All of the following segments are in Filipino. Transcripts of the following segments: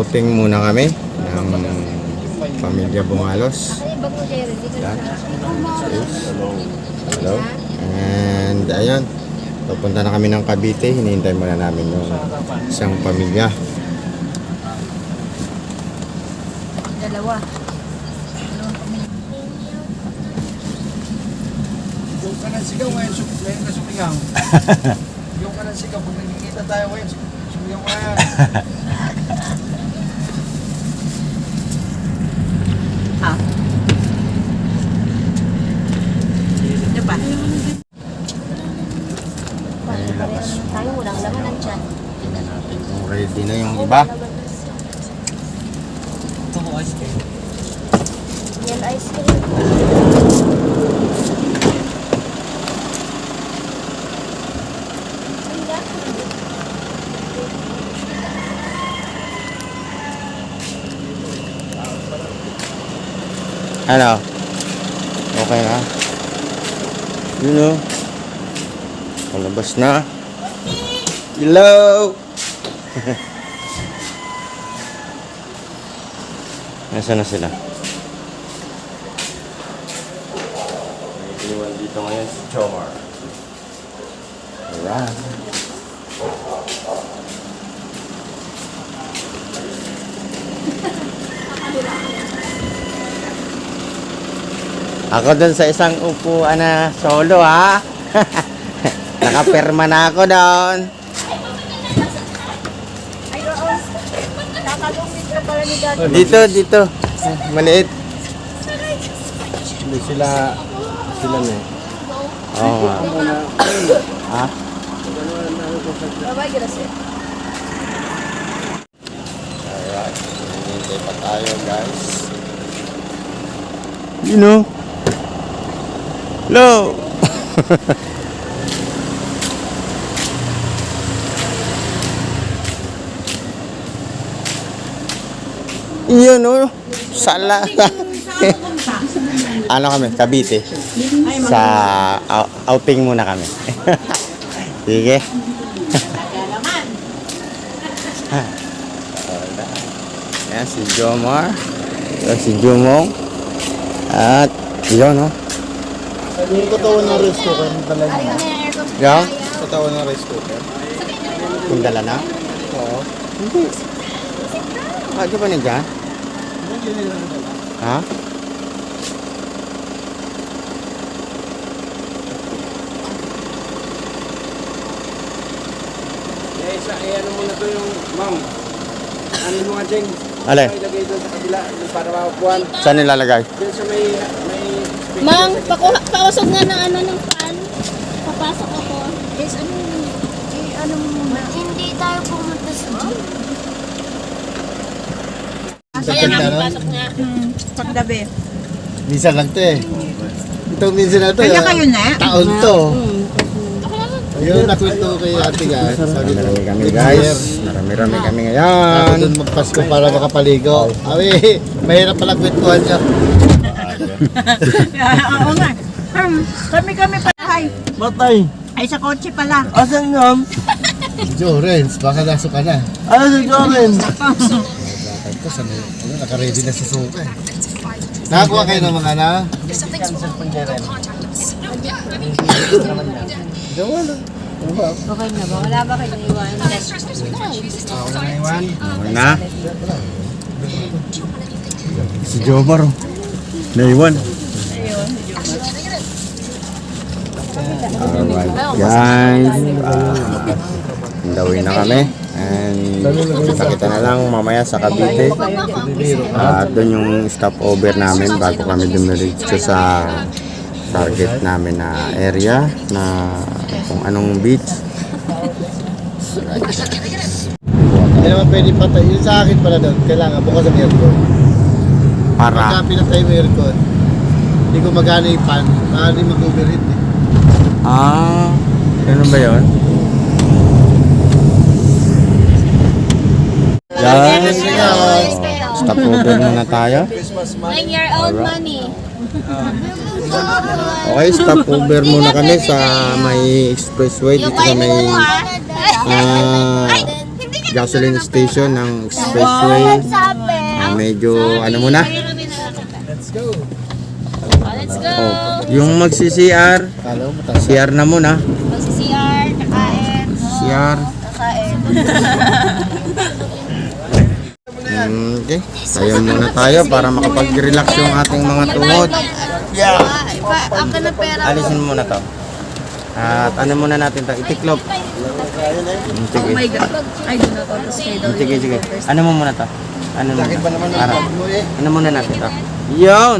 Outing muna kami ng pamilya Bungalos. Yan. Hello. And ayan, pupunta na kami ng Cavite. Hinihintay muna namin yung isang pamilya. Dalawa. Yung kanan sigaw ngayon na sumigaw. Yung kanan sigaw, pag nagkikita tayo ngayon, sumigaw ngayon. Ha? Ito pa. May labas. Tayo, walang laman ang tiyan. Tingnan natin kung ready na yung iba. Ito ko ice cream. Yan ice cream. Ano? Okay na? Yun o. Palabas na. Hello! Nasaan na sila? May iniwan dito ngayon si Chomar. Ayan. Ako dun sa isang upuan na solo ha. Nakaperma na ako doon. Ay, oo. Nakalungit ka pala ni Dad. Dito. Maliit. Hindi sila na eh. Oo nga. Ha? Bye-bye, gracias. Alright. Hinihintay pa tayo guys. You know. Hello. Yun o. Sala. Ano kami? Cavite. Sa outing muna kami. Sige. Yan si Jomar. Si Jumong. At yun o. Yung katawan ng rice cooker, dala niya. Yan. Katawan ng rice cooker. Kung dala na? Oo. Hindi. Ah, di ba nandiyan? Ha? Ano muna to yung, ma'am. Ano mo nga, Jeng? Alin? Ilagay doon sa kabila, para makupuan. Saan nilalagay? Diyan sa may Mang, pausog nga ng ano ng fan. Papasok ako. Yes, ano muna? Hindi tayo pumunta sa gym. Kaya nga papasok nga. Paggabi. Minsan lang to eh. Ito minsan na to. Kaya kayo na? Taon to. Ayun, nakwento ko kay ate guys. Marami kami guys. Marami kami Ako ngayon. doon magpasko para makapaligo. Abi, mahirap pala kwentuhan niya. Oo nga. Kami pala. Matay. Ay, sa kotse pala. Asan nga? Jorens, baka naso ka na. Ano si Jorens? Ito, naka-ready na sa suka eh. Nakakuha kayo ng mga na? Okay na ba? Wala ba kayo naiwan? Ako na naiwan. Okay na. Si Jomar. Naiwan. Alright guys. Hindawin na kami. And kita na lang mamaya sa Cavite. At doon yung stopover namin bago kami dumiretso sa target namin na area na kung anong beach. Hindi naman pwede patay. Yung sa akin pala doon, kailangan bukas ang aircon. Para Pagka pinatay mo aircon, hindi ko magana yung fan, maaaring mag-overheat eh. ganun ba yun? Guys, stopover muna tayo. Bring your own money. Okay, stopover muna kami sa may expressway dito sa may gasoline station ng Expressway. Sabi. Medyo ano muna? Let's go. Let's go. Oh, yung magsi-CR, Kala mo mataas. CR na muna. Magsi-CR, kakain. CR. Kakain. Okay. Tayo muna tayo para makapag-relax yung ating mga tuhod. Yeah. Ako na pera. Alisin mo muna to. At ano muna natin to? Itiklop. Sige. Oh my God. I do not want to stay down. Sige, sige. Ano mo muna to? Ano muna? Sakit ba naman yung Para. pag mo eh? Ano muna natin to? Yun!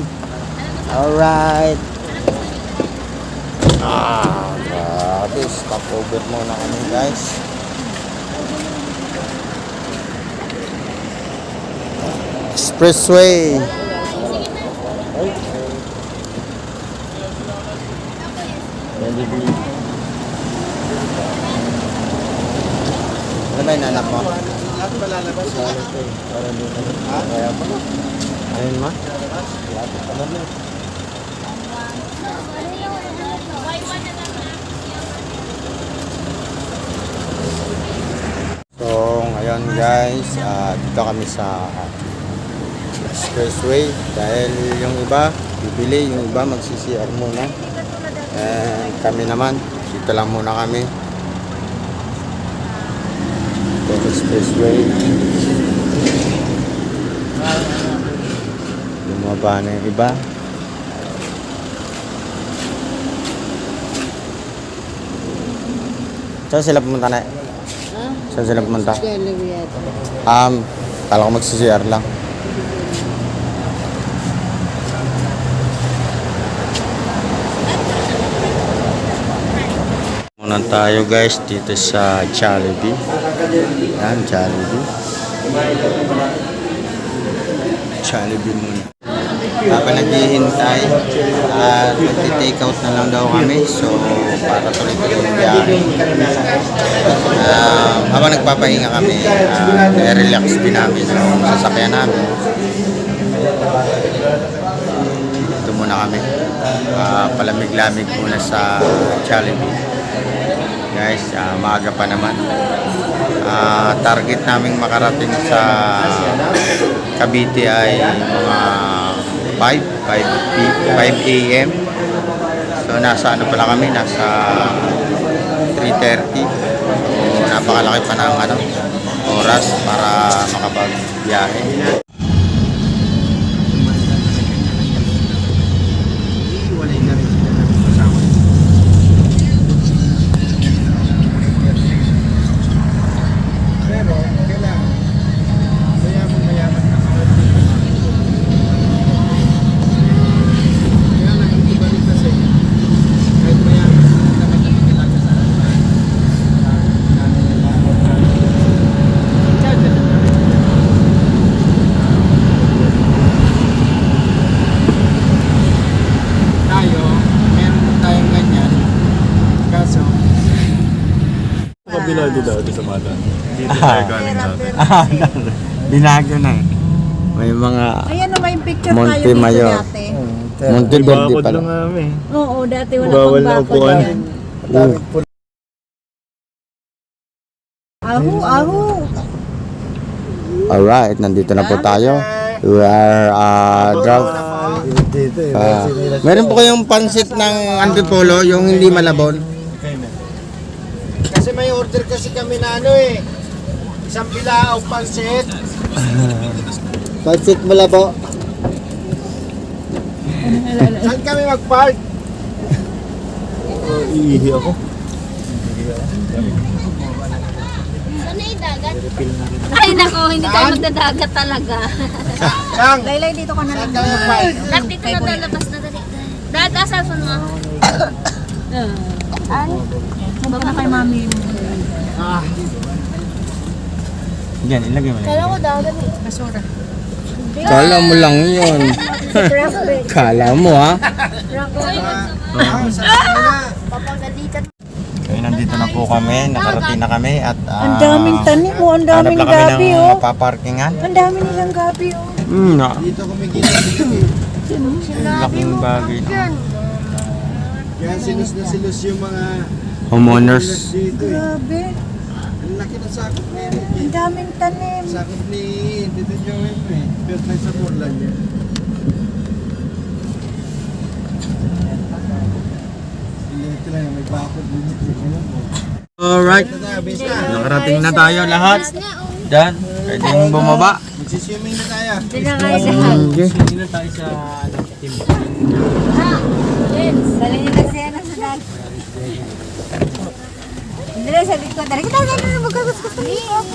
Alright. Grabe. Stop over muna kami guys. Expressway. Ano ba yung anak mo? Lahat ba lalabas? Ayun ma? So ngayon guys, dito kami sa Expressway dahil yung iba bibili, yung iba magsi-CR muna. And kami naman, dito lang muna kami. Ito Expressway. Lumaba na yung iba. Saan sila pumunta na? Saan sila pumunta? Kala ko magsi-CR lang. Muna tayo guys dito sa Jollibee. Yan, Jollibee. Jollibee muna. Habang naghihintay, magti-take out na lang daw kami. So, para tuloy-tuloy yung biyahe. Habang nagpapahinga kami, relax din namin yung sasakyan namin. Dito muna kami. Palamig-lamig muna sa Jollibee. Guys, maaga pa naman. Target naming makarating sa Cavite ay mga 5 a.m. So nasa ano pala kami, nasa 3:30. So napakalaki pa ng oras para makapagbiyahe. Binago dati sa mata. Dito tayo galing dati. Binago na eh. May mga Ayan na may picture Monte tayo dito Mayor. dati. Monte Verde Bakod pala. lang kami. Oo, dati wala Bawal pang na bakod upuan. yan. Ahu, ahu. Alright, nandito na po tayo. We are Dito eh. meron po kayong pansit ng antipolo, yung hindi malabon. Kasi may order kasi kami na ano eh. Isang bilao pansit. Pansit malabo. Saan kami mag-park? Iihi ako. Ano yung dagat? Ay, nako, hindi tayo magdadagat talaga. Sang? Laylay, dito ka na lang. Saan kami mag-park? Lahat dito na lalabas na dali. Dahil asal mo nga. Huwag na kay mami. Diyan, ilagay mo Kala ko dagat. Basura. Kala mo lang yun. Kala mo ha. Papagalitan. Okay, nandito na po kami. Nakarating na kami at Ang daming tanim mo, ang daming hanap lang kami gabi ng oh. paparkingan. Ang dami nilang gabi oh. Dito kumikita dito. Laking bagay. Yan sinus na sinus yung mga Homeowners. dito eh. Grabe. Ang laki ng sakop ni Ang daming tanim. sakop ni Tito Joel eh. Pero tayo sa mula niya. Ito lang, may bakod din. Alright. Nakarating na tayo lahat. Diyan. Pwedeng bumaba. Magsiswimming na tayo. Okay. Dali niyo kasi yan sa dal. Dali sa likod. Dali kita na magkagusto sa likod.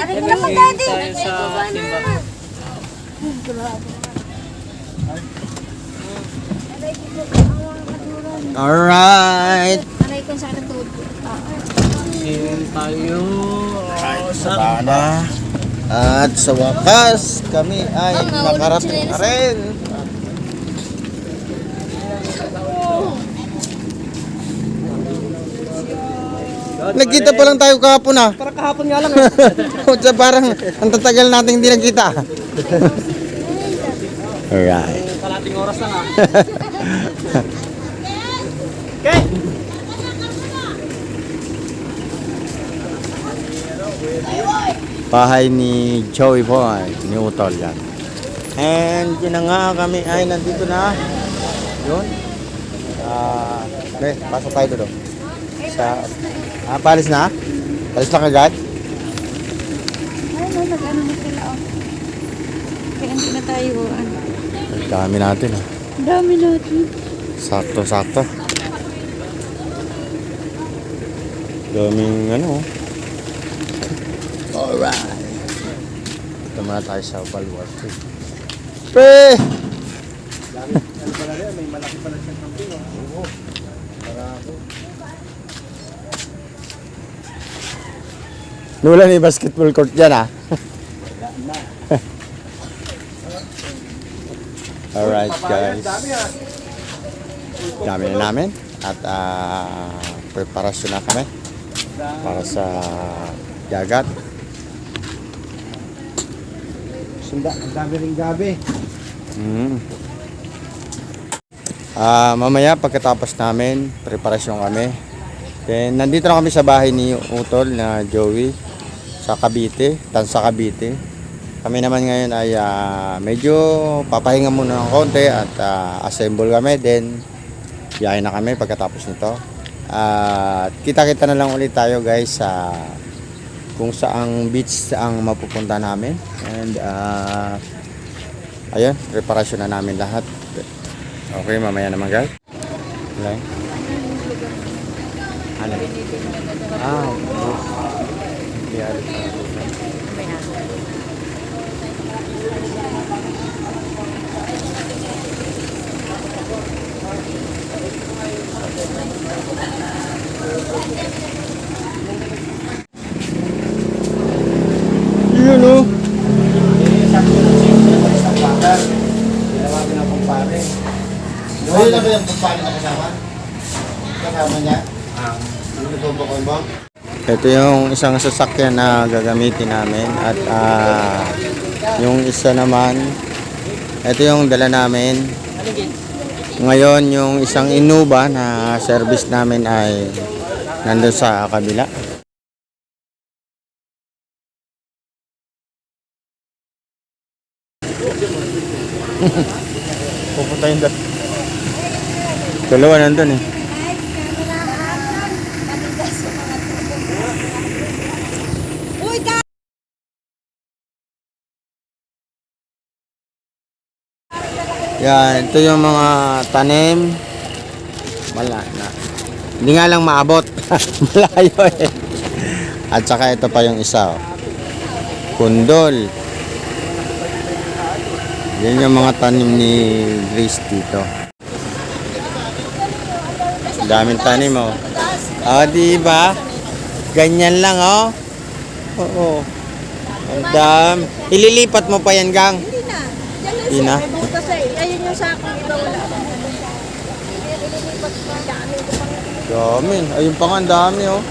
Ano naman daddy? Alright. Aray ko sa natulog. Sana. At sa wakas, kami ay nakarating na rin. Nagkita pa lang tayo kahapon ah. Parang kahapon nga lang ah. Parang ang tatagal natin hindi nagkita. Alright. Kalating oras lang ah. Bahay ni Joey Boy, ni Utol yan. And yun na nga, kami ay nandito na. Yun. Okay, pasok tayo doon. Palis na? Palis na kagad? Ay, no, nag-ano na sila. Oh. Kaya hindi na tayo. Ano. Ang dami natin ah. Ang dami natin. Sakto-sakto. Daming ano. Alright. Ito muna tayo sa Baluarte. Pre! May malaki pala siyang camping. Oo. Para ako. Wala na yung basketball court dyan ah. Alright guys. Dami na namin. At preparasyon na kami. Para sa dagat. Sunda, ang dami ring gabi. Mamaya pagkatapos namin, preparasyon kami. Then nandito na kami sa bahay ni Utol na Joey sa Cavite, Tansa Cavite. Kami naman ngayon ay medyo papahinga muna ng konti at assemble kami. Then biyahe na kami pagkatapos nito. Kita-kita na lang ulit tayo guys sa kung saang beach ang mapupunta namin. And ayun, preparasyon na namin lahat. Okay, mamaya naman guys. Wala. Ano? Yun o. Ginawa ko na kumpare. Ayun na ba yung kumpare na kasama? Kasama niya? Yung nagpapakon mo? Ito yung isang sasakyan na gagamitin namin at yung isa naman ito yung dala namin ngayon. Yung isang Innova na service namin ay nandun sa kabila. Pupunta yun doon. Dalawa nandun eh. Yan, ito yung mga tanim. Wala na. Hindi nga lang maabot. Malayo eh. At saka ito pa yung isa. Oh. Kundol. Yan yung mga tanim ni Grace dito. Daming tanim oh. Di ba? Ganyan lang oh. Oo. Ang dami. Ililipat mo pa yan, gang. Hindi na. Ayun yung sako, iba wala. Dami. Ayun pa nga, ang dami oh.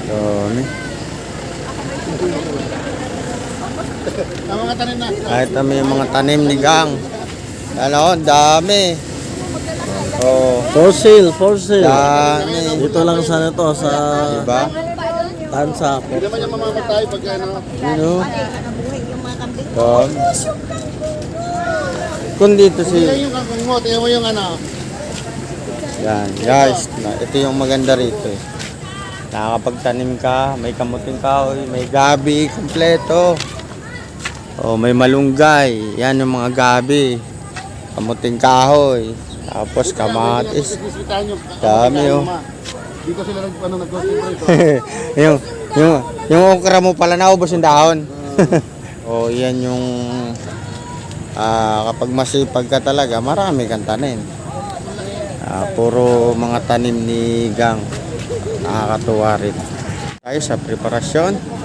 Dami. Ang mga tanim na. Kahit kami yung mga tanim ni Gang. Ano, ang dami. Oh, For sale, for sale. dami. Dito lang sa ito, sa Diba? Tansa. Hindi naman yung mamamatay pag ano. Ano? Kung dito si... Tingnan yung kangkong mo, tingnan mo yung ano. Yan, guys. Ito yung maganda rito eh. Nakakapagtanim ka, may kamuting kahoy, may gabi, kompleto. Oh, may malunggay. Yan yung mga gabi. Kamuting kahoy. Tapos kamatis. Bisitahan nyo. Dami oh. Dito sila nag-concentrate. yung okra mo pala naubos yung dahon. Oh, yan yung kapag masipag ka talaga, marami kang tanim. Puro mga tanim ni Gang. Nakakatuwa rin. Tayo sa preparasyon.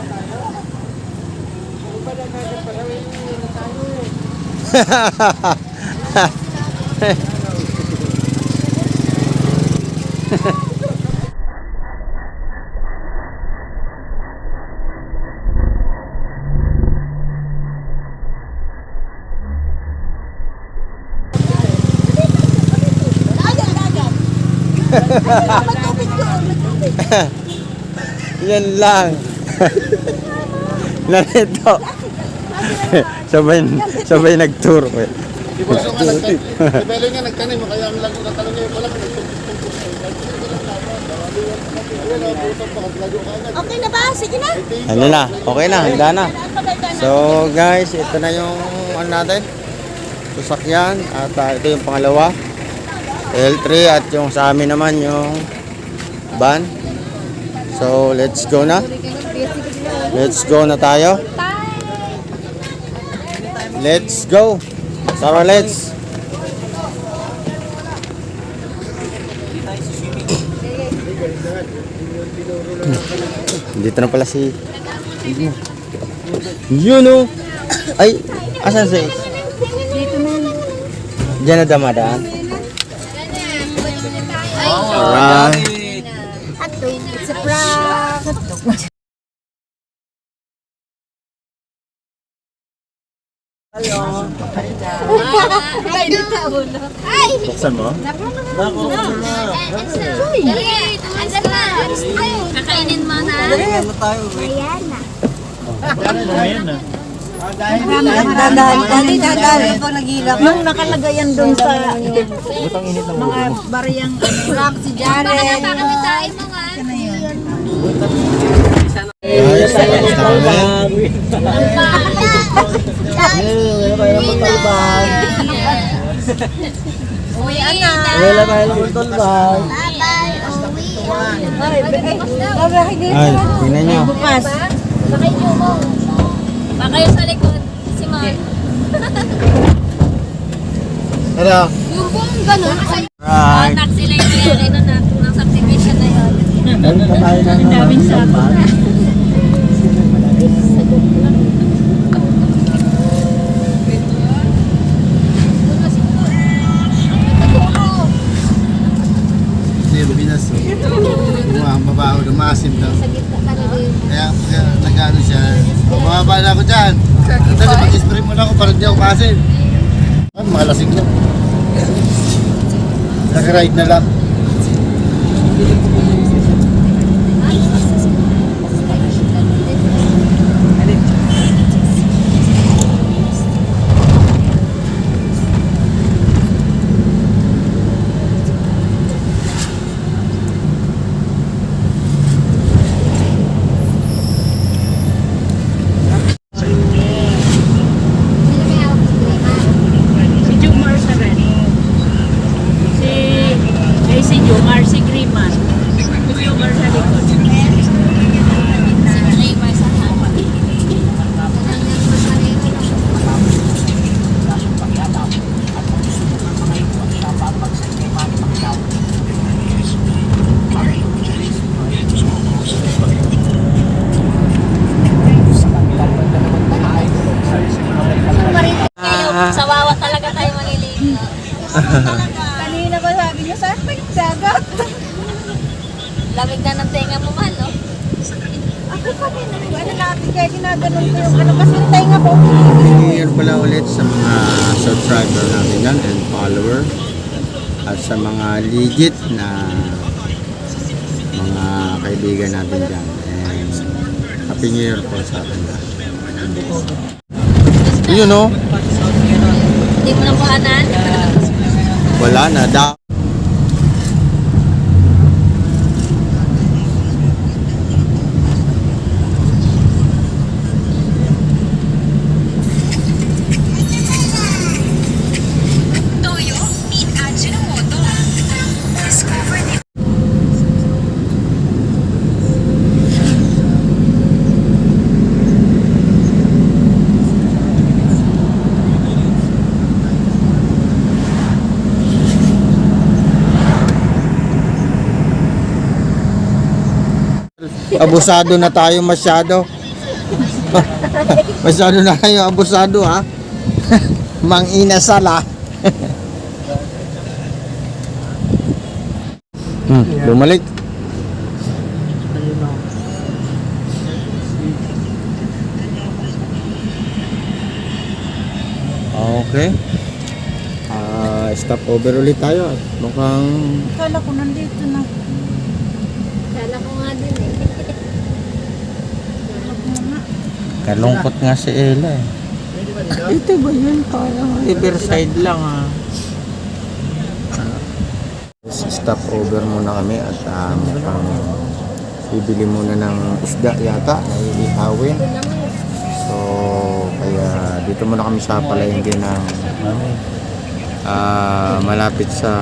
Yan lang. Narito. sabay nag-tour. Di ba yung nga nagtanim? Di ba yung nga nagtanim mo, kaya ang lago na tanong niya, wala ka nagtumpok-tumpok. Okay na ba? Sige na. Ano na? Okay na, handa na. So guys, ito na yung ano natin. Sasakyan. At ito yung pangalawa. L3 at yung sa amin naman yung van. So let's go na. Let's go na tayo. Let's go. Tara, let's. Dito na pala si yun oh. Ay, asan si? Diyan na damadaan. Alright. It's a prank. Ay! Buksan mo? Kakainin mo na. Nung nakalagay yan doon sa mga bariyang rock si Jared. Guys, tapos namin. Uwi na. Wala tayo ng tulbag. Ay, tingnan nyo. Bukas. Baka kayo sa likod. Si Mom. Ano? Yung buong ganun. Right. Anak sila yung kaya na natin ng subdivision na yun. Meron pa tayo ng tulbag. Hindi, luminas. Mabaho na maasim daw. Kaya nag-ano siya. Mababa na ako dyan. Kasi mag-spray mo na ako para hindi ako maasim. Mga lasing lang. Nag-ride na lang. Si Jumar sa rin. Si Jumar, si Griman. Si Jumar sa likod. Si Kramer sa hapa. Sa wawa talaga tayo maliligo. Kanina ba sabi niyo sa akin, dagat. Lamig na ng tenga mo, mahal, no? Ako pa din, ano natin, kaya ginaganon ko yung ano, kasi yung tainga ko. New Year pala ulit sa mga subscriber natin dyan and follower. At sa mga legit na mga kaibigan natin dyan. And Happy New Year po sa atin lahat. Yun o. Hindi mo na kuhanan? Wala na. Abusado na tayo masyado. Masyado na tayo abusado ha. Mang inasala. Bumalik. Okay. Stop over ulit tayo. Mukhang Kala ko nandito na. Kala ko nga din eh. kalungkot nga si Ella eh. Ito ba yun? Parang riverside lang ah. Stop over muna kami at mukhang bibili muna ng isda yata na iihawin. So kaya dito muna kami sa palengke ng malapit sa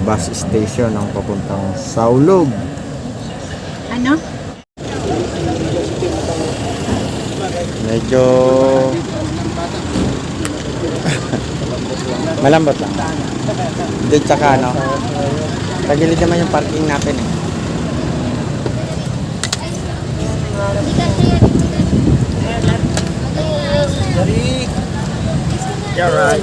bus station ng papuntang Saulog. Ano? Medyo malambot lang. Hindi, tsaka ano, tagilid naman yung parking natin eh. You're right.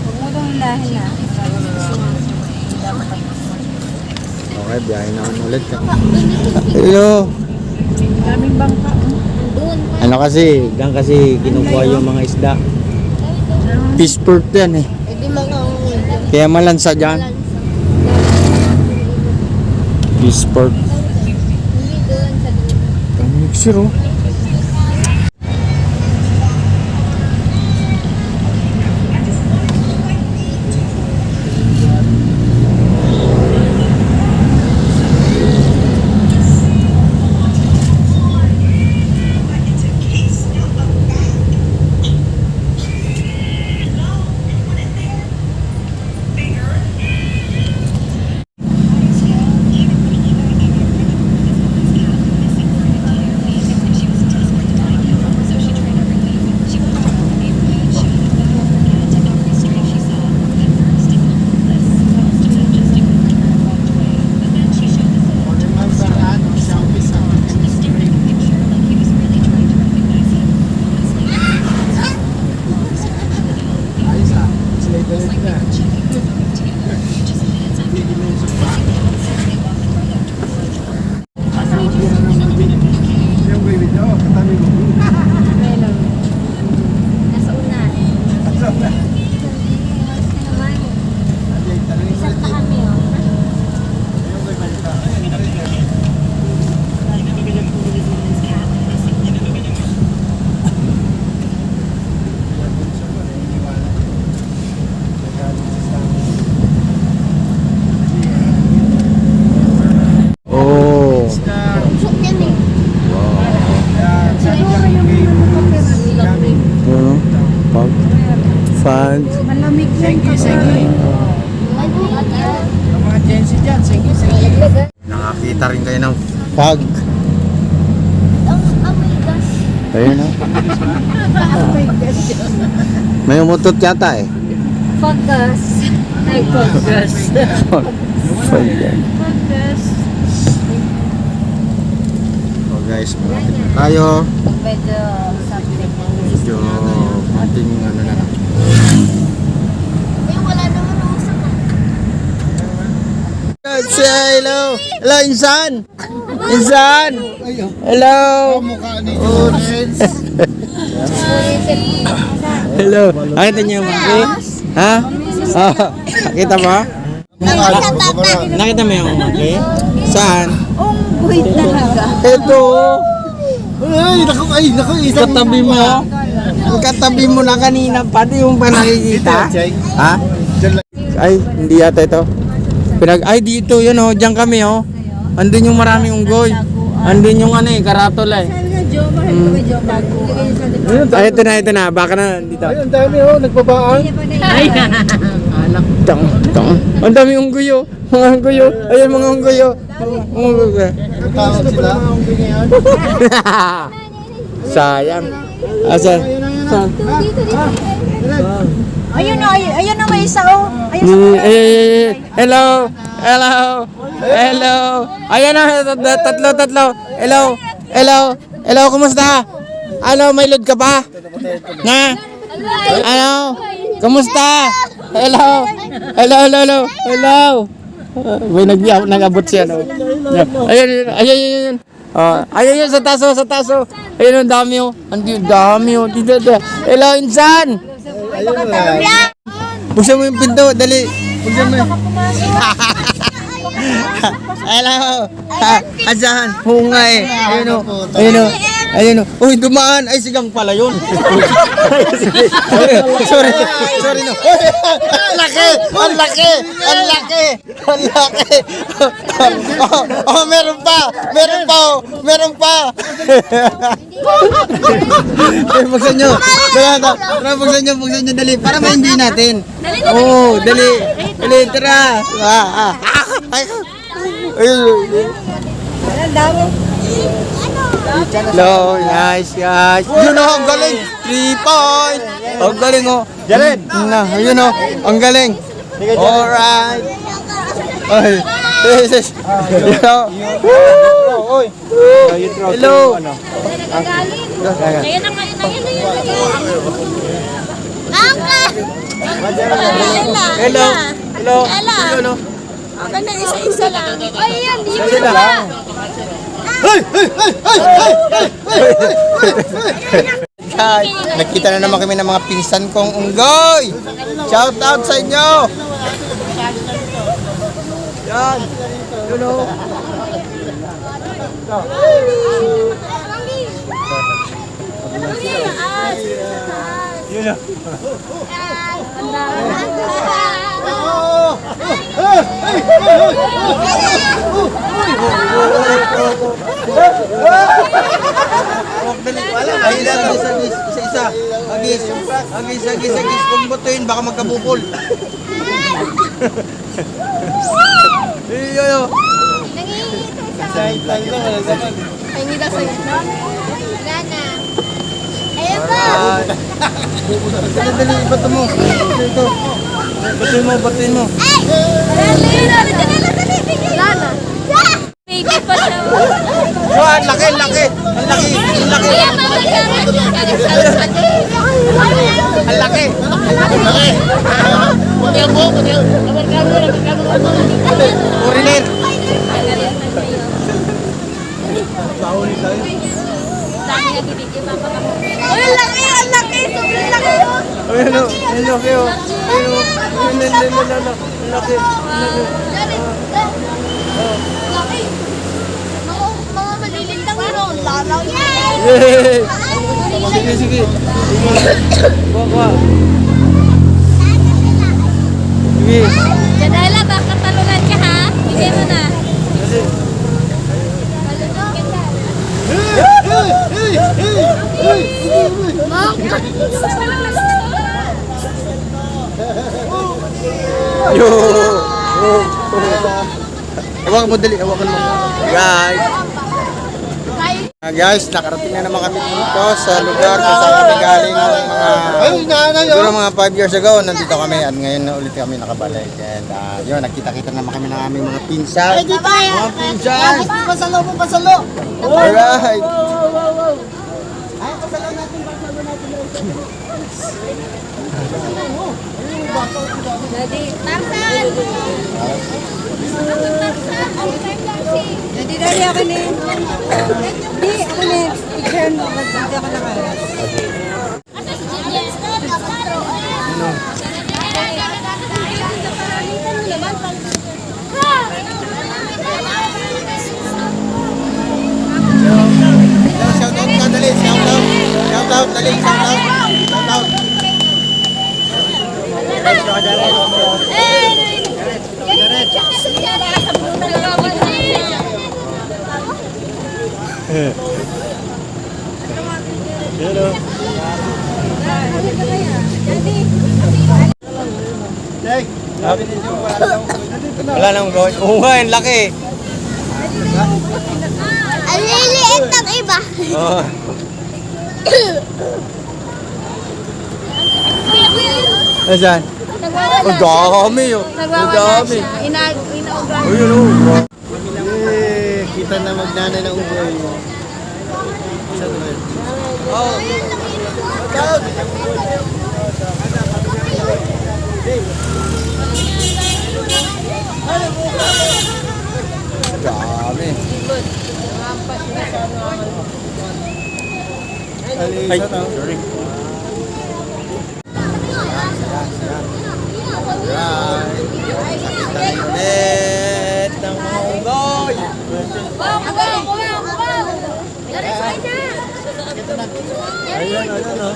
Huwag mo daw hilahin na. Okay, biyahe naman ulit. Hello. Daming bangka. Ano kasi, diyan kasi kinukuha yung mga isda. Fishport yan eh. Kaya malansa dyan. Fishport. Ang mixer oh. Fun. Malamig yan kasi. Nakakita rin kayo ng fog. Ang amoy gas. Ayun na. May umutot yata eh. Paggas. Ay, paggas. Fog yan. Pagkas. So guys, malapit na tayo. Medyo something. Medyo konting ano na lang. Say hello. Hello, Insan. Insan. Hello. Mukha ni Jorens. Hello. Nakita niyo yung monkey? Ha? Oh, nakita mo? Nakita mo yung monkey? Saan? Unggoy talaga. Ito. Ay, naku, isang Katabi mo. Katabi mo na kanina. Pati yung pa nakikita. Ha? Ay, hindi yata ito. Ay, dito. Yun oh. Diyan kami oh. Andun yung maraming unggoy. Andun yung ano eh, karatola eh. Sabi nga, Jomar, ito may Jomar. Ay, ito na. Baka na dito. Ay, ang dami oh, nagbabaan. Ang dami unggoy oh. Mga unggoy oh. Ayan mga unggoy oh. Mga unggoy. Tawag sila. Sayang. Asan? Saan? Ayun na may isa oh. Ayun Hello. Hello. Hello. Ayan na. Tatlo. Hello. Kumusta? Ano, may load ka pa? Na? Ano? Kumusta? Hello. May nag-abot siya. No? Ayun. Ayun sa taso. Ayun ang dami oh. Ang dami oh. Dito. Hello, Insan. Buksan mo yung pinto, dali. Buksan mo. Hello. Asan? Oo nga eh. Ayun o. Uy, dumaan. Ay, sigang pala yun. Sorry no. Ang laki. Meron pa. Buksan nyo. Buksan nyo, dali. Para ma-hindi natin. Oo, dali. Tara. Hello, nice guys. Yun oh, ang galing. 3 point. Ang galing oh. Jared. Yun oh, ang galing. Alright. Ay. Hello. Hello. Ayan na. Hello. Ako na isa-isa lang. Ayan, Sila lang. Guys, nakita na naman kami ng mga pinsan kong unggoy. Shout out sa inyo. Yan. Yun o. Yun o. Ay, isa-isa. Agis. Kung butuin, baka magkabukol. Yun o. Pahingi daw sa'yo. Gana. Ayun ba? Dali, bato mo. Ito. Batuin mo. Gana. Baby pa siya. Oh, ang laki. Ang laki. Foreigner. Uy, ang laki! Sobrang laki yun! Ayun o, ang laki o. Ang laki. Laki! Mga maliliit lang yun. Lalaw yan! Yay! Sige. Kuha. Sige. Janela, baka talunan ka ha? Bigay mo na. Yo! Hawakan mo, dali. Hawakan mo. Guys, nakarating na naman kami dito sa lugar kung saan kami galing ng siguro mga 5 years ago. Nandito kami at ngayon na ulit kami nakabalik. And yun, nakita-kita naman kami ng aming mga pinsan. Mga pinsan! Pasalo. Alright! Tarsan! Daddy, ako na yun. Hindi, ako na yun. I-turn mo. Hindi ako nakaya. Shout out ka, dali. Shout out. Shout out, dali. Shout out. Shout out. Jake, sabi ni Joe, Wala nang gawin. Oo nga, ang laki. Ang liliit ng iba. Oo. Asan? Ang dami yun. Ang dami. Inaugan. Ayun o. kita na magnanay ng uboy. Isa to rin. Dami. Ay, sorry. Ulit ng mga unggoy. Ayan, ayan, oh.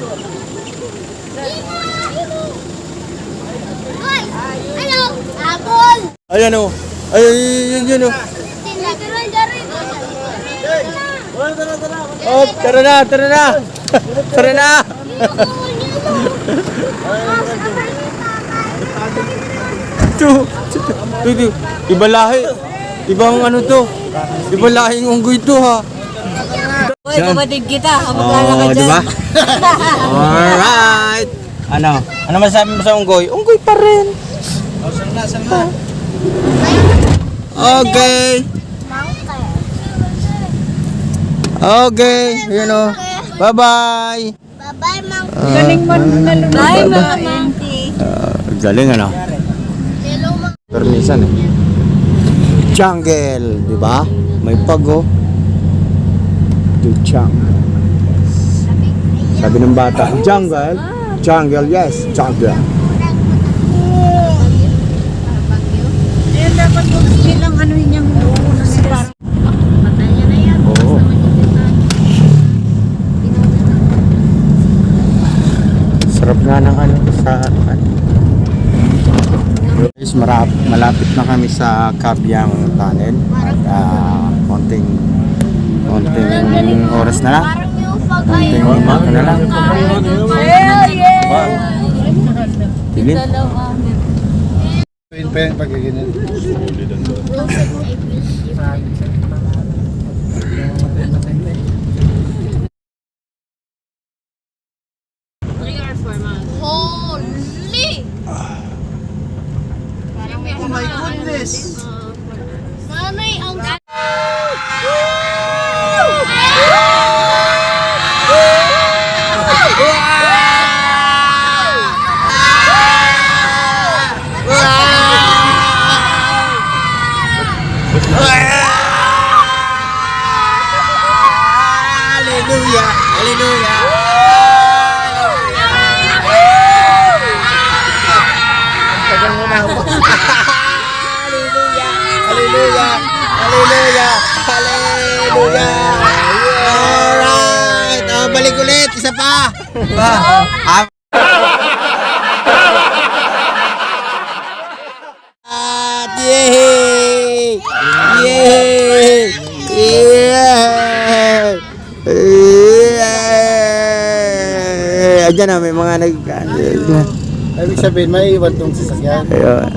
Hello, apple. Ayan o. Ay, yun o. Oh, tara na, tara na. Tara na. Ito. Iba lahi. Ibang ano to. Ibang lahing unggoy to ha. Uy, kapatid kita. Oh, di ba? Alright. Ano? Ano masasabi mo sa unggoy? Unggoy pa rin. Saan na? Okay. Okay. Yun o. Bye-bye. Bye-bye, Mang. Galing mo na lumabas. Bye, mga auntie. Galing ano? Hello, Mang. Permisan eh. Jungle, di ba? May pago. The jungle. Sabi ng bata, jungle? Jungle, yes, jungle. Ayun, dapat mo bilang ano yung uuna nila. Oo. Sarap nga ng ano sa ano. Guys, malapit na kami sa Kabyang Tunnel at konting oras na lang. Parang yung pag Konting minuto na lang. Tigil. Pin pa yung pagkaginan. Holy! Oh my goodness! Nanay, ang Hallelujah! Hallelujah! Hallelujah! Hallelujah! Hallelujah! Hallelujah! Alright! Oh, balik ulit! Isa pa! At yay! Yay! Yeah! Ayan na, may mga Ibig sabihin, may iwan tong sasakyan. Ayun.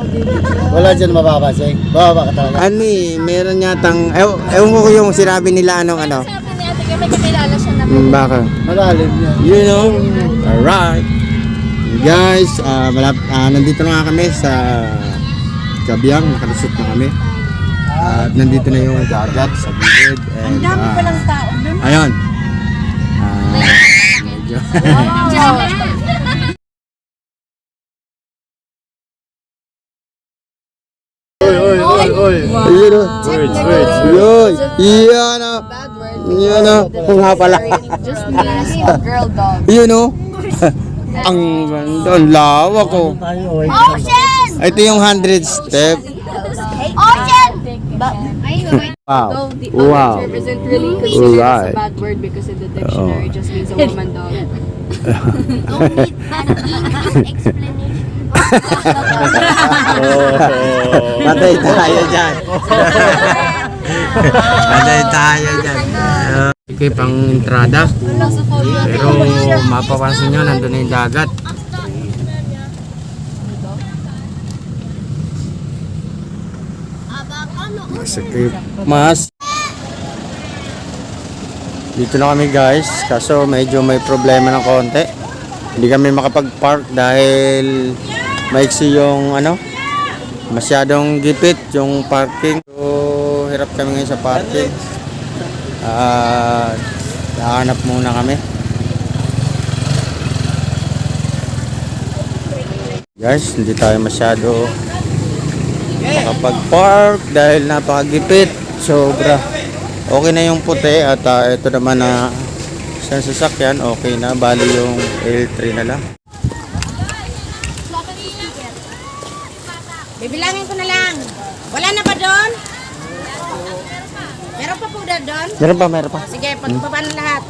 Wala dyan mababasig. Bababa ka talaga. Ano eh, meron yatang, ewan ko yung sinabi nila anong ano. Sabi ni ate, may kakilala siya na Baka. Malalim yan. You know? Alright. Guys, nandito na nga kami sa Kabyang, nakalusot na kami. At nandito na yung dagat sa gilid. Ang dami palang tao doon. Ayun. Medyo. Diyan. Uy! Ayun o. Words, words. Yun. Yan o. Yan o. Kung nga pala. Just means a girl dog. Yun o. Ang ganda. Ang lawak o. Ocean! Ito yung 100 step. Ocean! Wow. Wow. Isn't really considered Alright. as a bad word because in the dictionary it just means a woman dog. Don't need an explanation. Patay tayo dyan. Patay tayo dyan. Ikip ang entrada. Pero mapapansin nyo, nandun na yung dagat. Masikip. Mas. Dito na kami guys. Kaso medyo may problema ng konti. Hindi kami makapag-park dahil maiksi yung ano, masyadong gipit yung parking. So hirap kami ngayon sa parking. Hahanap muna kami. Guys, hindi tayo masyado makapag-park dahil napakagipit. Sobra. Okay na yung puti at ito naman na sa sasakyan, okay na. Bali yung L3 na lang. Bibilangin ko na lang. Wala na ba doon? Meron pa po doon? Meron pa. Sige, pagbaba na lahat.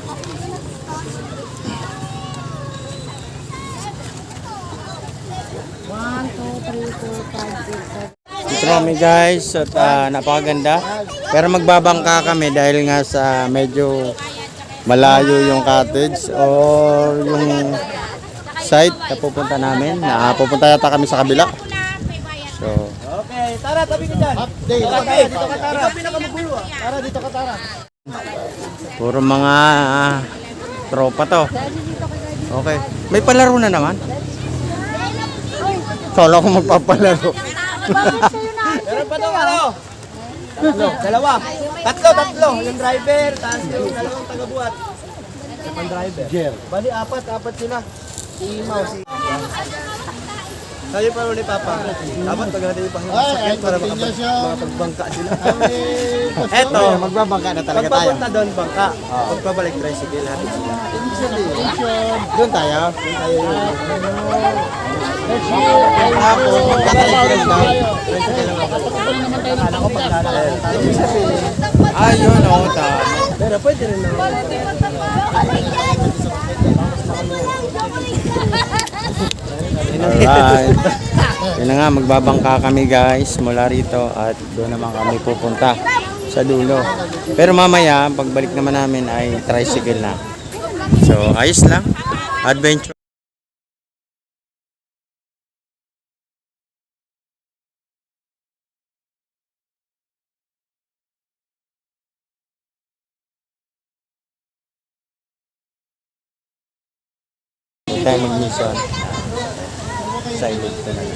Ito kami guys at napakaganda. Pero magbabangka kami dahil nga sa medyo malayo yung cottage or yung site na pupunta namin. Pupunta yata kami sa kabila. So, Okay, Tara, tabi ka dyan. Update. Okay, dito ka Tara. Ikaw pinakamugulo ah. Tara, dito ka Tara. puro mga tropa to. Okay. May palaro na naman. Solo ko magpapalaro. Meron pa daw ano? Dalawa. Tatlo. Yung driver, tapos yung dalawang taga-buhat. Yung driver. Bali, apat sila. Si Mouse. Sabi pa ulit Papa. Dapat pagdating pa yung sakit para makapagbangka sila. Eto, magbabangka na talaga tayo. Pagpapunta doon, bangka. Pagpabalik tricycle, hatid sila. Doon tayo. Tapos, magka-tricycle na. Tricycle lang ako. Akala ko paglalakad. Ayun, oo, tama. Pero pwede rin naman. Alright. Yun na nga, magbabangka kami guys mula rito at doon naman kami pupunta sa dulo. Pero mamaya, pagbalik naman namin ay tricycle na. So, ayos lang. Adventure. Tayo mag-mission. Silent na lang.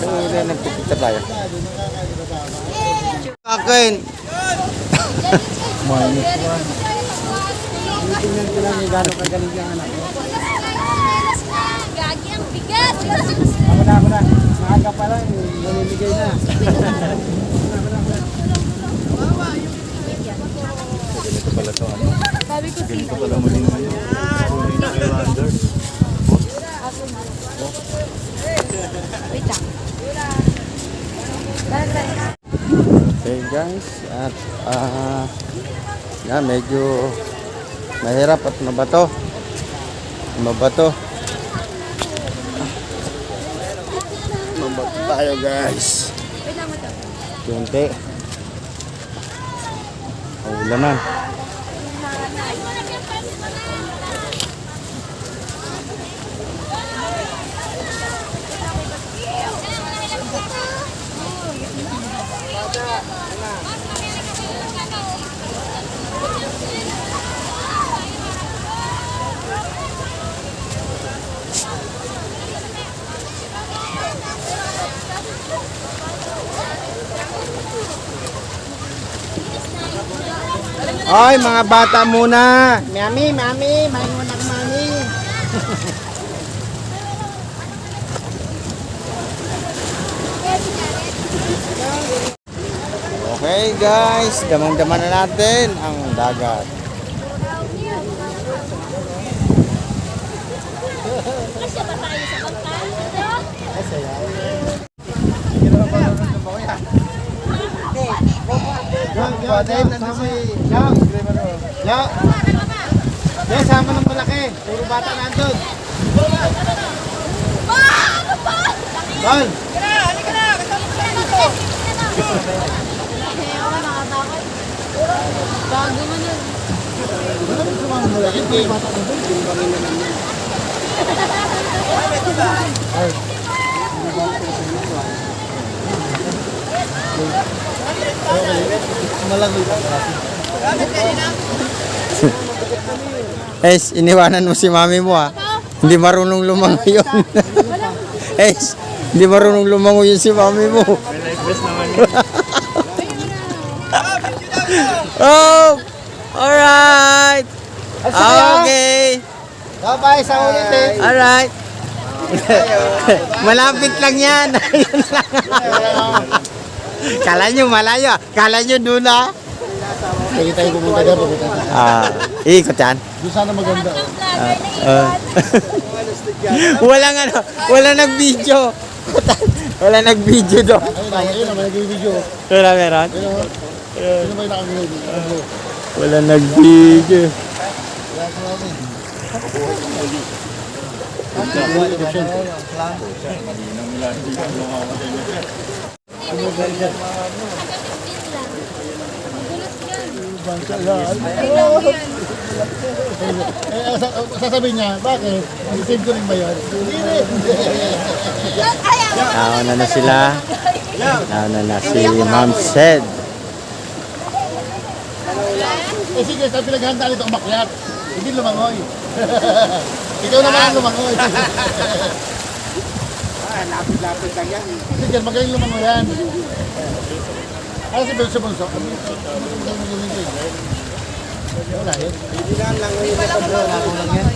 Pero nagpipicture tayo. Akin! Tingnan ko lang yung gano'ng kagaling yung anak mo. Gagi ang bigat! Ako na. Maaga pa lang, namimigay na. Ganito pala maging tunay na kay Wander. Okay guys, at medyo mahirap at mabato. Mabato tayo guys. Kunti. Ulanan. Ay, mga bata muna. Mami, main muna ka mami. Okay guys, damang-dama na natin ang dagat. Kasi ba tayo sa bangka? Yan, sama ng malaki. Puro bata nandun. Bal! Bago mo na. Iniwanan mo si mami mo ha. Hindi marunong lumangoy yun. Hindi marunong lumangoy yun si mami mo. Oh! Alright! Okay! Bye-bye sa ulit eh. Alright! Malapit lang yan. Ayun lang. Kala nyo malayo. Kala nyo doon ha. Lagi tayo pumunta dyan, pumunta dyan. Ikot yan. Doon sana maganda. Walang ano, wala nag-video. Wala nag-video doon. Ayun naman, nag-video. Wala meron? Sino ba yung nakabili? Wala nag-video. Sasabihin niya, bakit? Save ko rin ba yun? Hindi rin. Nauna na sila. Nauna na si Ma'am Sed. Sige, sa pinaghanda nito, umakyat. Hindi lumangoy. Ikaw naman ang lumangoy. Lapit-lapit lang yan. Sige, magaling lumangoy yan. Ano si Belso Bonso? Wala yun. Hindi lang langoy yung ito bro. Lako lang yan.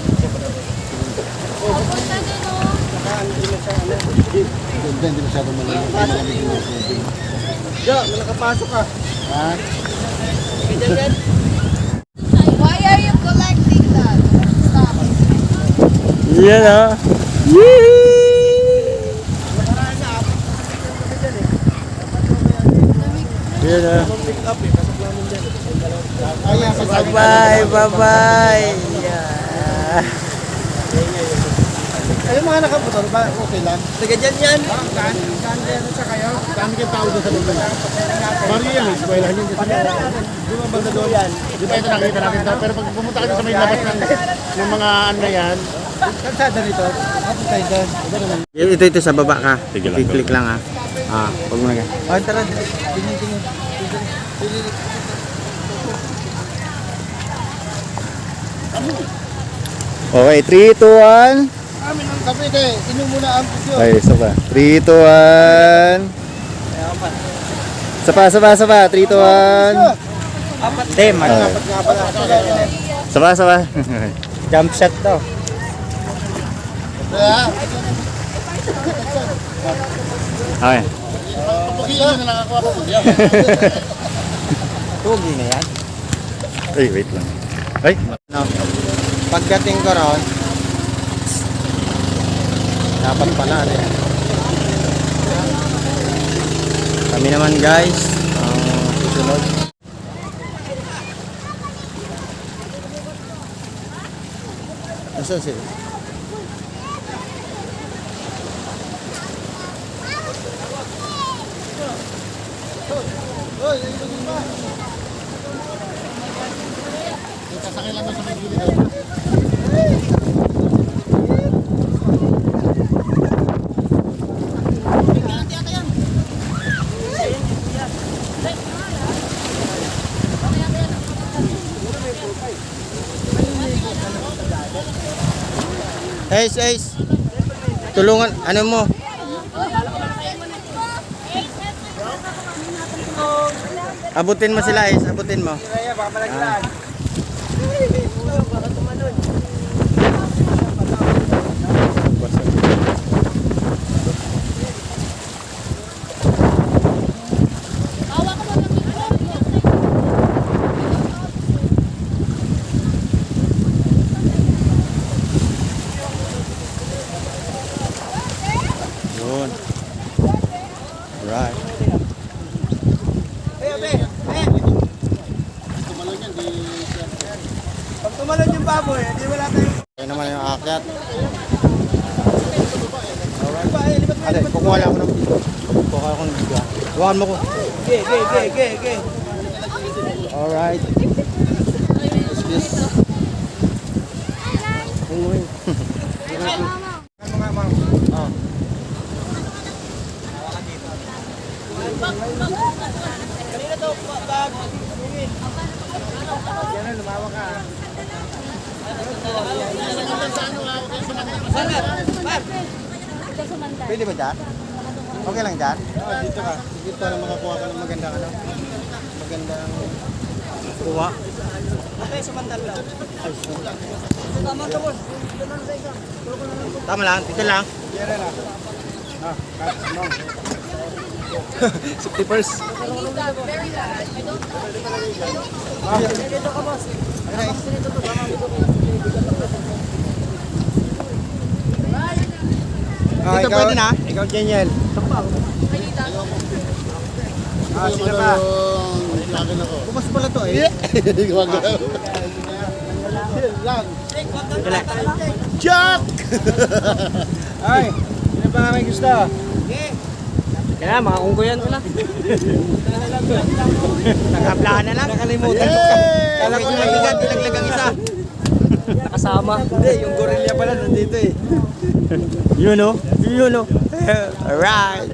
Hindi masyadong malamig. Jo, nakapasok ka. Ha? Why are you collecting that? Stop. Yan ah. Yan ah. Bye-bye, bye-bye. Yeah. Ayun mga nakaputor ba? Okay lang. Taga dyan yan. Saan sa kayo? Saan kayo tao doon sa lugar? Mario yan, eskwela yun. Di ba banda doon? Di ba ito nakita natin? Pero pag pumunta kayo sa may labas ng mga ano na yan, kalsada nito, tapos tayo doon. Ito sa baba ka. Sige lang. Click lang ah. Huwag mo na ka. Oh, tara. Tingin. Okay, 3, 2, 1. Amin ang sabi kayo, inom muna ang pusyo. Okay, isa pa. 3, 2, 1. Isa pa. 3, 2, 1. Tem, Dapat nga pala. Isa pa. Jump shot to. Kaya, Okay. pag-iinom na lang ako ako. Tugi na yan. Ay, wait lang. Ay. No. Pagdating ko ron, dapat pala rin. Kami naman guys, ang susunod. Nasaan sila? Sasakay lang doon sa may gilid. Ace. Tulungan, ano mo? Abutin mo sila, Ace. Abutin mo. Bawa ka mo ng mikro. Ate, kukuha lang ako ng video. Kukuha ako ng video. Huwakan mo ko. Okay. Alright. Yes. Unguin. Ano nga, ma'am? Oh. Kanina daw, bag. Yan, lumawa ka. Pwede ba dyan? Okay lang dyan? Oo, dito ka. Sige, para makakuha ka ng magandang ano. Magandang kuha. Okay, sumandal lang. Tama lang, dito lang. Dito lang. Ah, cuts mo. 60%. Dito ka, boss. Dito pwede na? Ikaw, Jeniel. Ah, sino ba? Lakin ako. Bukas pala to eh. Gumagalaw. Dali. Jack! Ay, sino ba may gusto? Kaya, mga unggoyan ko na. Nakaplahan na lang. Nakalimutan ko. Kala ko nalabigan, pinaglagang isa. Nakasama. Hindi, yung gorilla pala nandito eh. Yun o. Alright.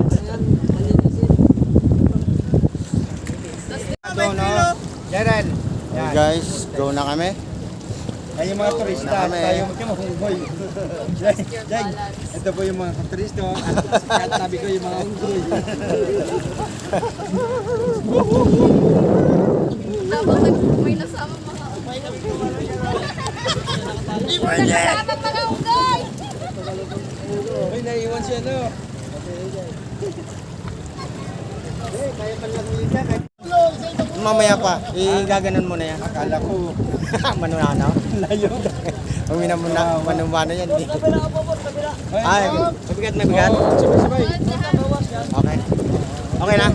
Jaren. Okay guys, go na kami. Ay, yung mga turista, Na kami. tayo magkamahunggoy. Jeng, ito po yung mga turista. At tabi ko yung mga hunggoy. May nasama mga Nasama mga ugay! Ay, naiwan siya, no? Mamaya pa, igaganon mo na yan. Akala ko, Manunano? layo. Umina mo na, manumano yan. Ay, mabigat. Sabay-sabay. Okay. Okay na?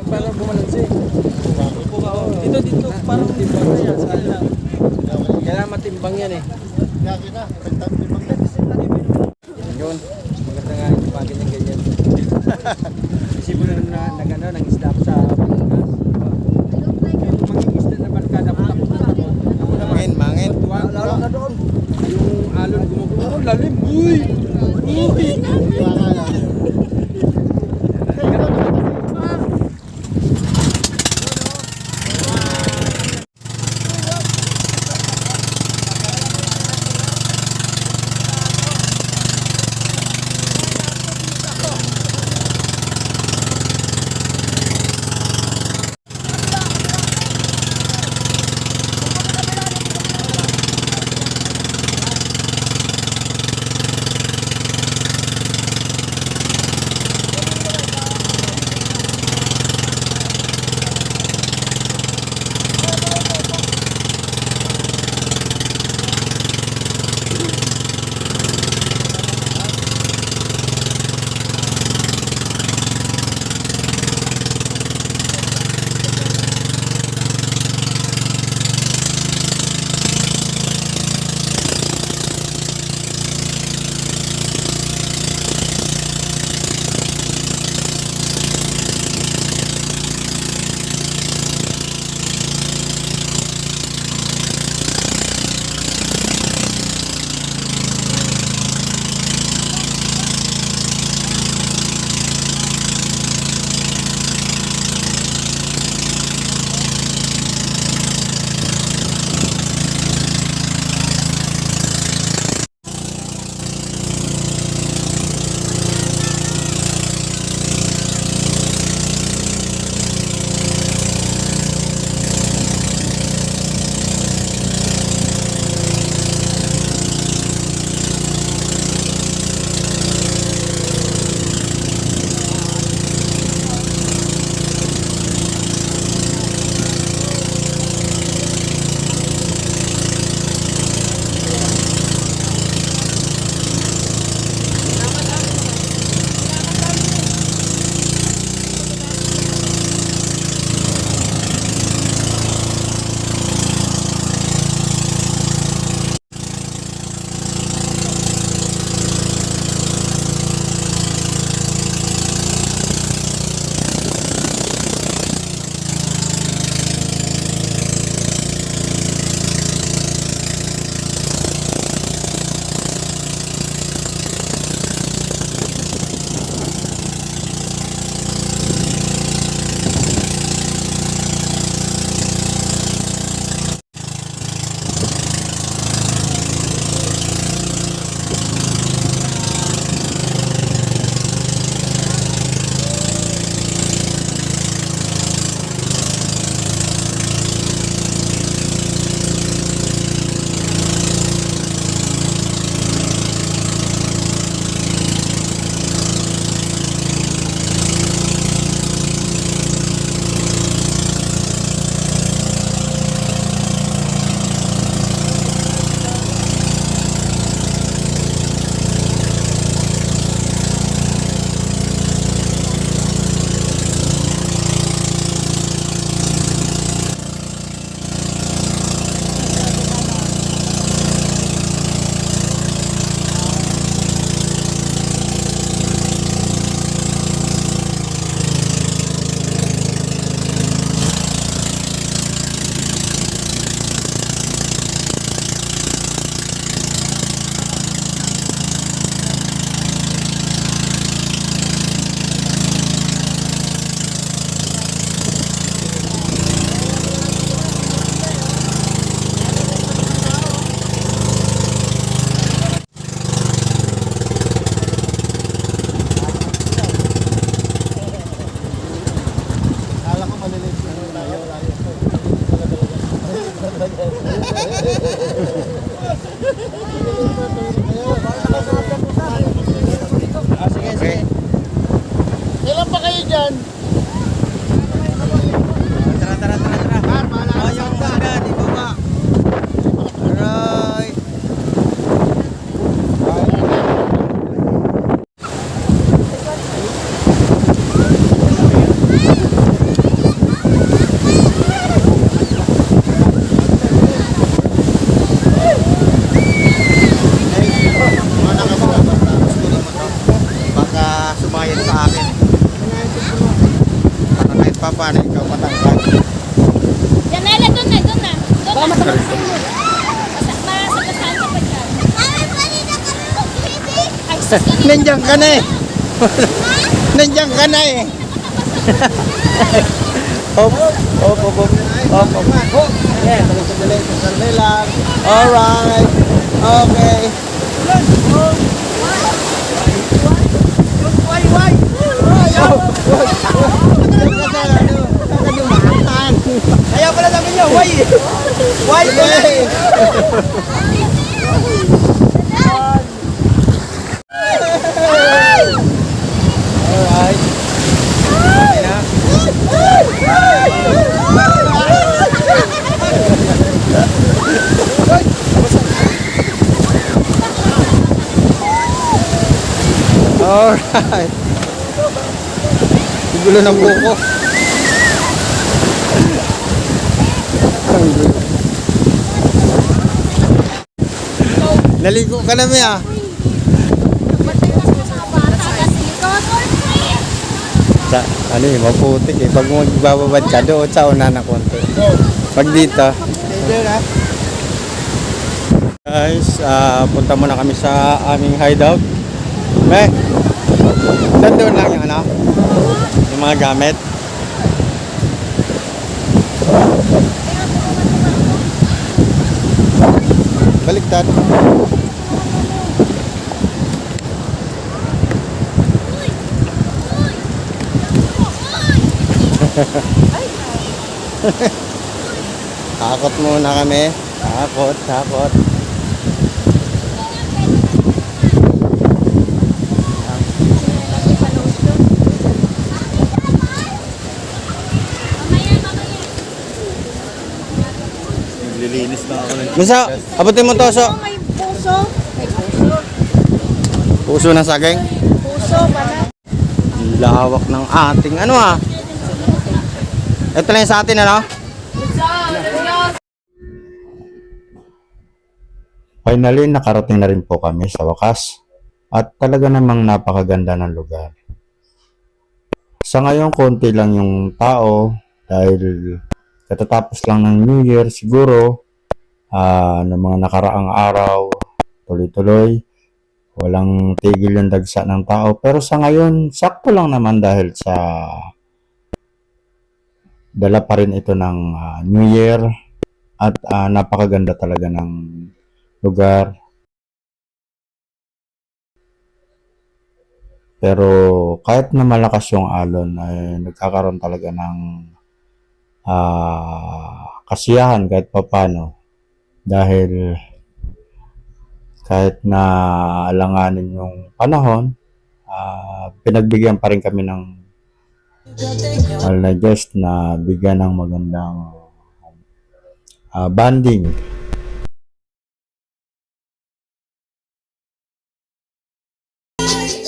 Para bumalansi. Dito, parang timbang na yan. Saan lang. Kailangan matimbang yan eh. Lakin na. Yun. Maganda nga yung bagay niya ganyan. Isipo na nang isda ko sa Pilipinas. Yung maging isda na barkada ko takot. Mangin. Lalo na doon. Yung alon gumugulo. Lalim. Uy! paano ikaw matangkad. Janela, doon na. Doon na. Masagasaan ka pa dyan. Ay, sus, Nandiyan ka na eh. Nandiyan ka na eh. Hop, hop, hop, hop. Hop, hop, hop. Yeah, sandali lang. Alright. Okay. Ayaw pala namin niya, why? Why pala eh? Alright. Okay na. Alright. Gulo ng buko. Naligo ka na, Mia. Sa, ano eh, maputik eh. Pag magbababad ka, doon sa una na konti. Pag dito. Guys, punta muna kami sa aming hideout. Me, doon lang yung ano, yung mga gamit. Baliktad. Takot muna kami. Takot. Naglilinis na ako ng Masa, abutin mo toso. May puso. Puso ng saging. Puso, pala. Lawak ng ating ano ah. Ito lang yung sa atin ano. Finally, nakarating na rin po kami sa wakas. At talaga namang napakaganda ng lugar. Sa ngayon, konti lang yung tao dahil katatapos lang ng New Year siguro, ng mga nakaraang araw, tuloy-tuloy. Walang tigil yung dagsa ng tao. Pero sa ngayon, sakto lang naman dahil sa dala pa rin ito ng New Year at napakaganda talaga ng lugar. Pero kahit na malakas yung alon ay nagkakaroon talaga ng kasiyahan kahit papano dahil kahit na alanganin yung panahon, pinagbigyan pa rin kami ng na just na bigyan ng magandang banding.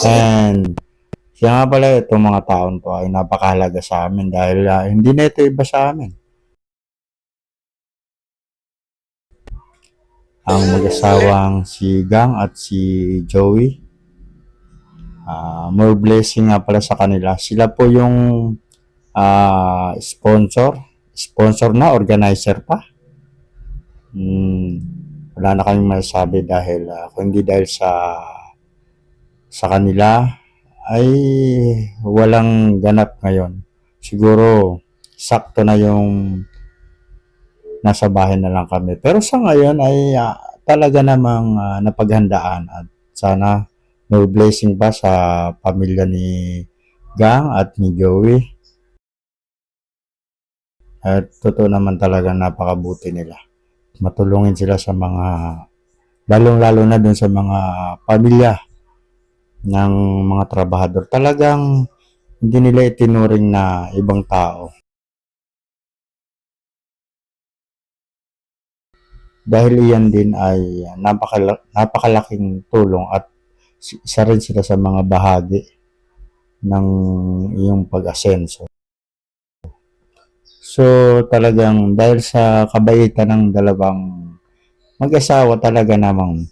And siya nga pala itong mga taon to ay napakahalaga sa amin dahil hindi na ito iba sa amin. Ang mag-asawang si Gang at si Joey. More blessing nga pala sa kanila. Sila po yung sponsor na, organizer pa. Wala na kaming masasabi dahil kung hindi dahil sa kanila ay walang ganap ngayon. Siguro sakto na yung nasa bahay na lang kami. Pero sa ngayon ay talaga namang napaghandaan at sana more blessing pa sa pamilya ni Gang at ni Joey. At totoo naman talaga napakabuti nila. Matulungin sila sa mga, lalong-lalo na dun sa mga pamilya ng mga trabahador. Talagang hindi nila itinuring na ibang tao. Dahil iyan din ay napakalaking tulong at isa rin sila sa mga bahagi ng iyong pag-asenso. So talagang dahil sa kabaitan ng dalawang mag-asawa talaga namang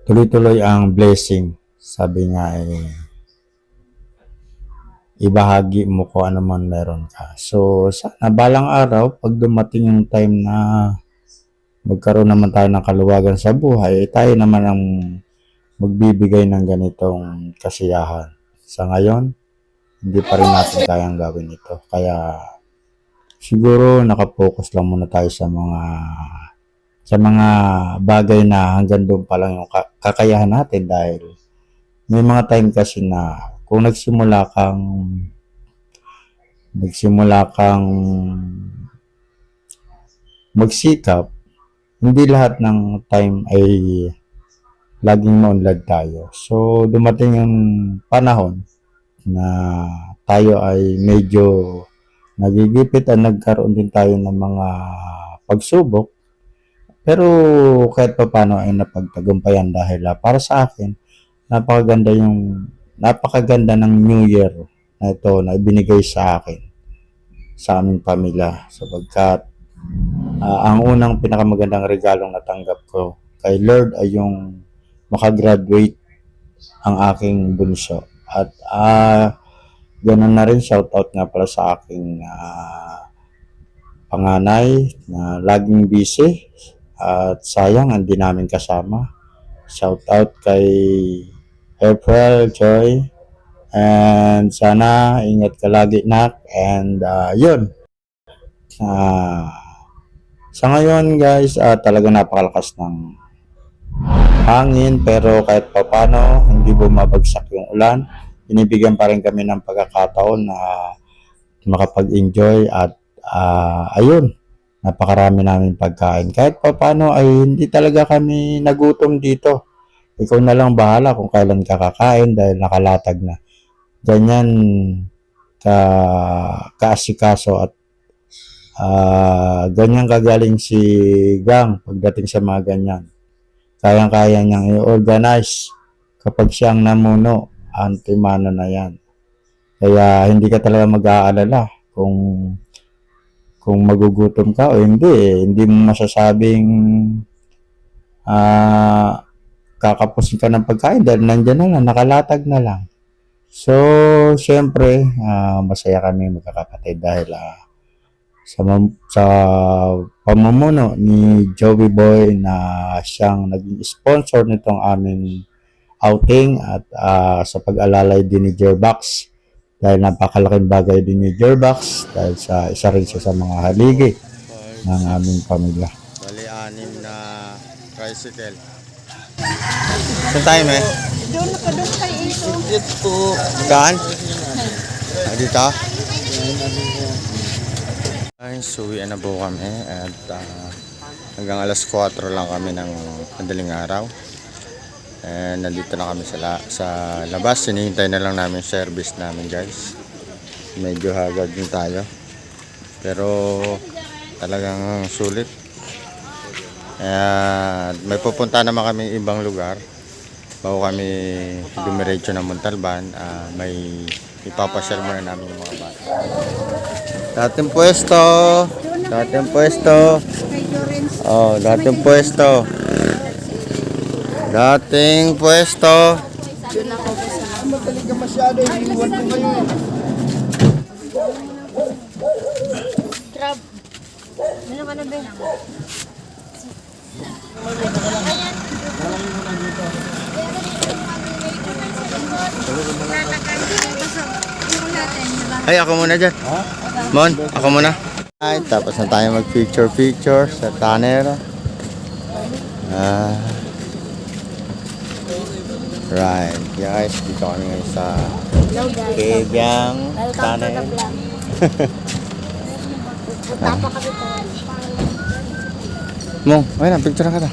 tuloy-tuloy ang blessing. Sabi nga ibahagi mo kung ano man meron ka. So, sana balang araw, pag dumating yung time na magkaroon naman tayo ng kaluwagan sa buhay, tayo naman ang magbibigay ng ganitong kasiyahan. Sa ngayon, hindi pa rin natin kayang gawin ito. Kaya, siguro nakapokus lang muna tayo sa mga bagay na hanggang doon pa lang yung kakayahan natin dahil may mga time kasi na kung nagsimula kang magsikap, hindi lahat ng time ay laging maunlad tayo. So, dumating yung panahon na tayo ay medyo nagigipit at nagkaroon din tayo ng mga pagsubok. Pero kahit pa paano ay napagtagumpayan dahil para sa akin, napakaganda ng New Year na ito na ibinigay sa akin, sa aming pamilya. Sapagkat ang unang pinakamagandang regalong natanggap ko kay Lord ay yung makagraduate ang aking bunso. At ganun na rin, shoutout nga pala sa aking panganay na laging busy at sayang hindi namin kasama. Shoutout kay April, Joy, and sana ingat ka lagi, nak. And yun, sa ngayon guys, talaga napakalakas ng hangin, pero kahit papano hindi bumabagsak yung ulan, binibigyan pa rin kami ng pagkakataon na makapag-enjoy at ayun, napakarami namin pagkain. Kahit papano ay hindi talaga kami nagutom dito. Ikaw na lang bahala kung kailan ka kakain dahil nakalatag na. Ganyan kaasikaso at ganyan kagaling si Gang pagdating sa mga ganyan. Kayang-kaya niyang i-organize kapag siyang namuno, antimano na yan. Kaya hindi ka talaga mag-aalala kung magugutom ka o hindi. Hindi mo masasabing kakapusin ka ng pagkain dahil nandyan na lang, nakalatag na lang. So, syempre, masaya kami magkakapatid dahil sa pamumuno ni Joey Boy na siyang naging sponsor nitong aming outing at sa pag-alalay din ni Jerbox dahil napakalaking bagay din ni Jerbox dahil isa rin siya sa mga haligi ng aming pamilya. Bali, 6 na tricycle. Saan tayo, me? Doon kayo ito. Saan? Dito? Ay, suwi na po kami at hanggang alas 4 lang kami ng madaling araw. And nandito na kami sa labas. Hinihintay na lang namin service namin, guys. Medyo hagad din tayo. Pero talagang sulit. May pupunta naman kami ibang lugar. Bago kami dumiretso ng Montalban, may ipapasyal muna namin yung mga bata. Dating pwesto. Oh, dating pwesto. Magaling ka masyado, iiwan ko kayo eh. Crab. Ano ka na ba? Ay, ako muna dyan. Mon, ako muna. Ay, tapos na tayo mag-picture sa tanner. Right, guys, dito kami ngayon sa Kebyang tanner. Mong, ayun na, picture na ka ta.